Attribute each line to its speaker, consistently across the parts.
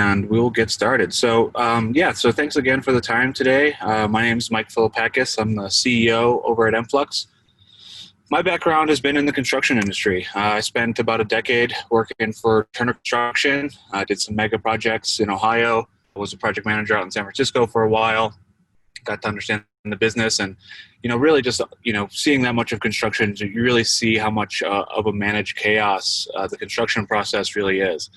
Speaker 1: and we will get started. So so thanks again for the time today. My name is Mike Philippakis. I'm the CEO over at MFlux. My background has been in the construction industry. I spent about a decade working for Turner Construction. I did some mega projects in Ohio. I was a project manager out in San Francisco for a while. Got to understand the business, and really just seeing that much of construction, you really see how much of a managed chaos the construction process really is.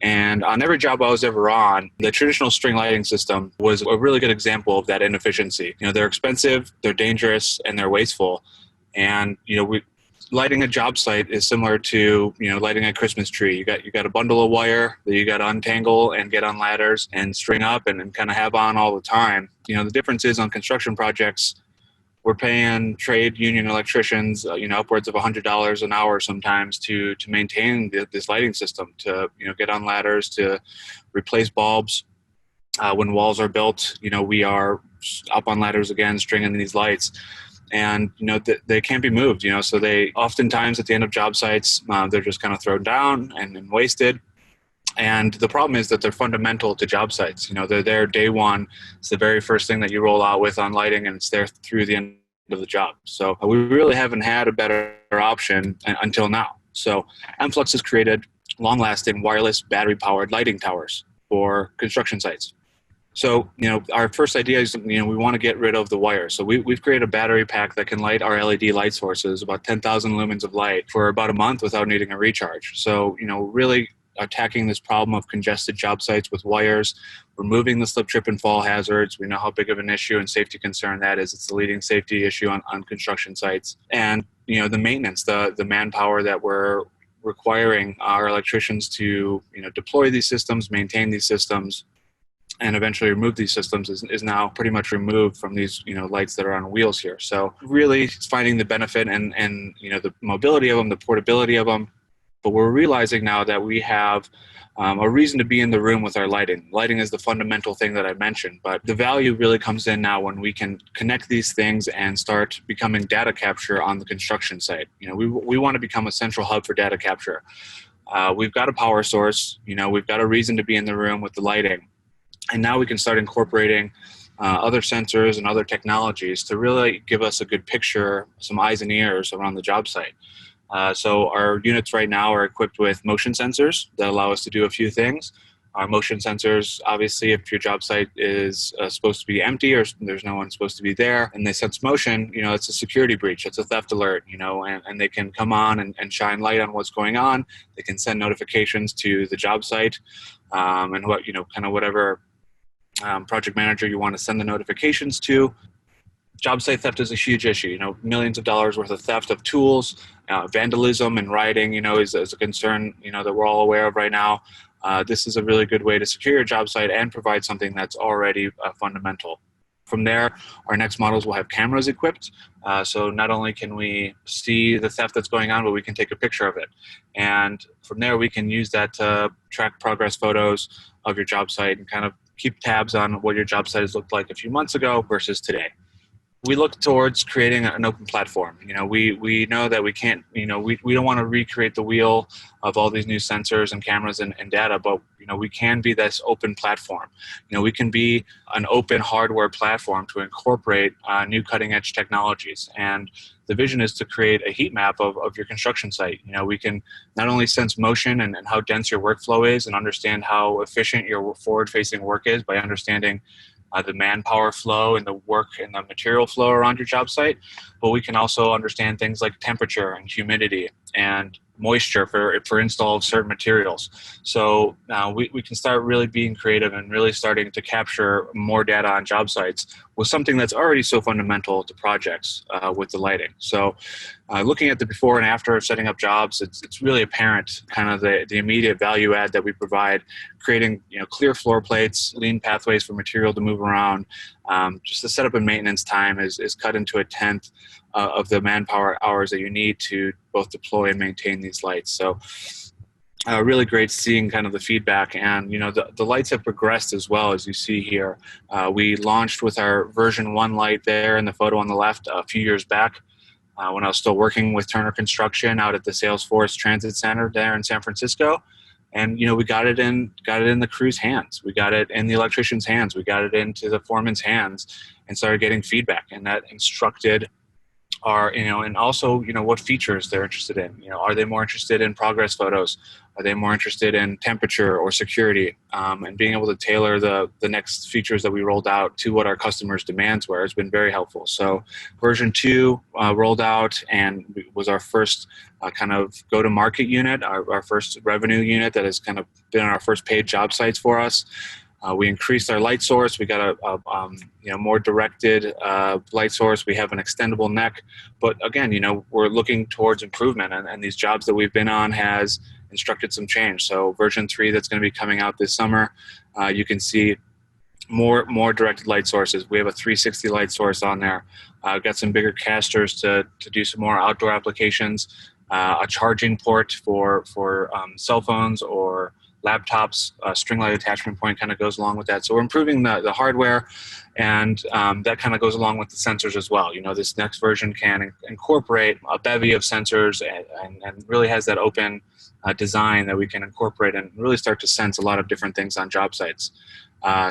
Speaker 1: And on every job I was ever on, the traditional string lighting system was a really good example of that inefficiency. They're expensive, they're dangerous, and they're wasteful. And lighting a job site is similar to lighting a Christmas tree. You got a bundle of wire that you got to untangle and get on ladders and string up and kind of have on all the time. The difference is on construction projects, we're paying trade union electricians upwards of $100 an hour sometimes to maintain this lighting system, to get on ladders, to replace bulbs. When walls are built, we are up on ladders again, stringing these lights. And they can't be moved. So they oftentimes at the end of job sites, they're just kind of thrown down and wasted. And the problem is that they're fundamental to job sites. They're there day one. It's the very first thing that you roll out with on lighting, and it's there through the end of the job. So we really haven't had a better option until now. So MFlux has created long-lasting wireless battery-powered lighting towers for construction sites. So, our first idea is, we want to get rid of the wire. So we've created a battery pack that can light our LED light sources, about 10,000 lumens of light, for about a month without needing a recharge. So, really attacking this problem of congested job sites with wires, removing the slip, trip, and fall hazards. We know how big of an issue and safety concern that is. It's the leading safety issue on construction sites. And, the maintenance, the manpower that we're requiring our electricians to, deploy these systems, maintain these systems, and eventually remove these systems is now pretty much removed from these lights that are on wheels here. So really finding the benefit and the mobility of them, the portability of them. But we're realizing now that we have a reason to be in the room with our lighting. Lighting is the fundamental thing that I mentioned, but the value really comes in now when we can connect these things and start becoming data capture on the construction site. We want to become a central hub for data capture. We've got a power source. We've got a reason to be in the room with the lighting. And now we can start incorporating other sensors and other technologies to really give us a good picture, some eyes and ears around the job site. So our units right now are equipped with motion sensors that allow us to do a few things. Our motion sensors, obviously, if your job site is supposed to be empty or there's no one supposed to be there and they sense motion, it's a security breach, it's a theft alert, and they can come on and shine light on what's going on. They can send notifications to the job site and whatever project manager you want to send the notifications to. Job site theft is a huge issue. Millions of dollars worth of theft of tools, vandalism and rioting, is a concern, that we're all aware of right now. This is a really good way to secure your job site and provide something that's already fundamental. From there, our next models will have cameras equipped. So not only can we see the theft that's going on, but we can take a picture of it. And from there, we can use that to track progress photos of your job site and kind of keep tabs on what your job site has looked like a few months ago versus today. We look towards creating an open platform. We know that we can't, we don't want to recreate the wheel of all these new sensors and cameras and data, but, we can be this open platform. We can be an open hardware platform to incorporate new cutting edge technologies. And the vision is to create a heat map of your construction site. We can not only sense motion and how dense your workflow is and understand how efficient your forward-facing work is by understanding the manpower flow and the work and the material flow around your job site, but we can also understand things like temperature and humidity and moisture for install of certain materials. So we can start really being creative and really starting to capture more data on job sites with something that's already so fundamental to projects with the lighting. So looking at the before and after of setting up jobs, it's really apparent kind of the immediate value add that we provide, creating clear floor plates, lean pathways for material to move around. Just the setup and maintenance time is cut into a tenth of the manpower hours that you need to both deploy and maintain these lights. So really great seeing kind of the feedback, and the lights have progressed as well, as you see here. We launched with our version 1 light there in the photo on the left a few years back when I was still working with Turner Construction out at the Salesforce Transit Center there in San Francisco. And we got it in the crew's hands. We got it in the electrician's hands. We got it into the foreman's hands, and started getting feedback. And that instructed our, and also, what features they're interested in. Are they more interested in progress photos? Are they more interested in temperature or security? And being able to tailor the next features that we rolled out to what our customers' demands were has been very helpful. So version 2 rolled out and was our first kind of go-to-market unit, our first revenue unit that has kind of been our first paid job sites for us. We increased our light source. We got a more directed light source. We have an extendable neck, but again, we're looking towards improvement, and these jobs that we've been on has instructed some change. So version 3 that's going to be coming out this summer, you can see more directed light sources. We have a 360 light source on there. Got some bigger casters to do some more outdoor applications. A charging port for cell phones or laptops. String light attachment point kind of goes along with that. So we're improving the hardware, and that kind of goes along with the sensors as well. This next version can incorporate a bevy of sensors and really has that open design that we can incorporate and really start to sense a lot of different things on job sites.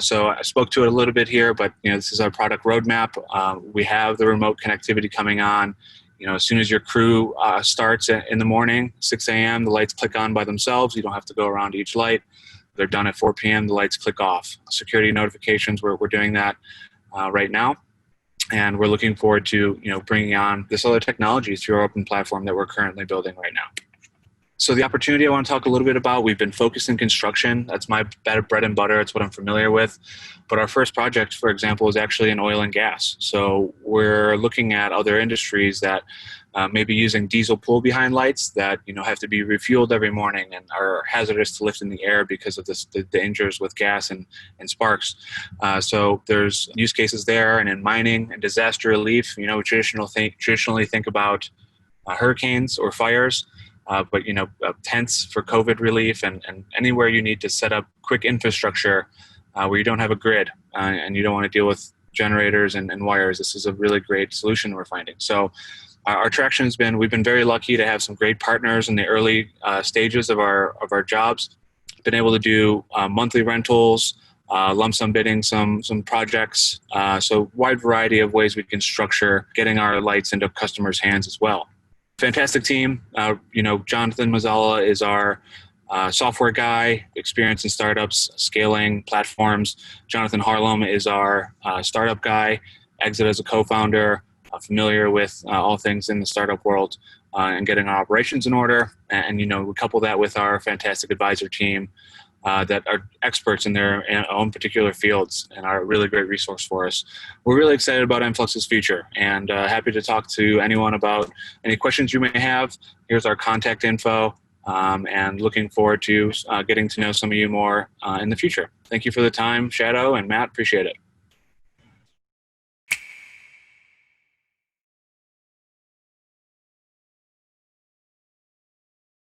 Speaker 1: So I spoke to it a little bit here, but this is our product roadmap. We have the remote connectivity coming on. As soon as your crew starts in the morning, 6 a.m., the lights click on by themselves. You don't have to go around to each light. They're done at 4 p.m., the lights click off. Security notifications, we're doing that right now. And we're looking forward to bringing on this other technology through our open platform that we're currently building right now. So the opportunity I want to talk a little bit about, we've been focused in construction. That's my bread and butter. It's what I'm familiar with. But our first project, for example, is actually in oil and gas. So we're looking at other industries that may be using diesel pull behind lights that have to be refueled every morning and are hazardous to lift in the air because of the dangers with gas and sparks. So there's use cases there, and in mining and disaster relief. Traditionally think about hurricanes or fires. But tents for COVID relief and anywhere you need to set up quick infrastructure where you don't have a grid and you don't want to deal with generators and wires. This is a really great solution we're finding. So our traction has been, we've been very lucky to have some great partners in the early stages of our jobs. Been able to do monthly rentals, lump sum bidding, some projects. So wide variety of ways we can structure getting our lights into customers' hands as well. Fantastic team. Jonathan Mazzala is our software guy, experience in startups, scaling platforms. Jonathan Harlem is our startup guy, exit as a co-founder, familiar with all things in the startup world and getting our operations in order. And we couple that with our fantastic advisor team that are experts in their own particular fields and are a really great resource for us. We're really excited about MFlux's future and happy to talk to anyone about any questions you may have. Here's our contact info and looking forward to getting to know some of you more in the future. Thank you for the time, Shadow and Matt. Appreciate it.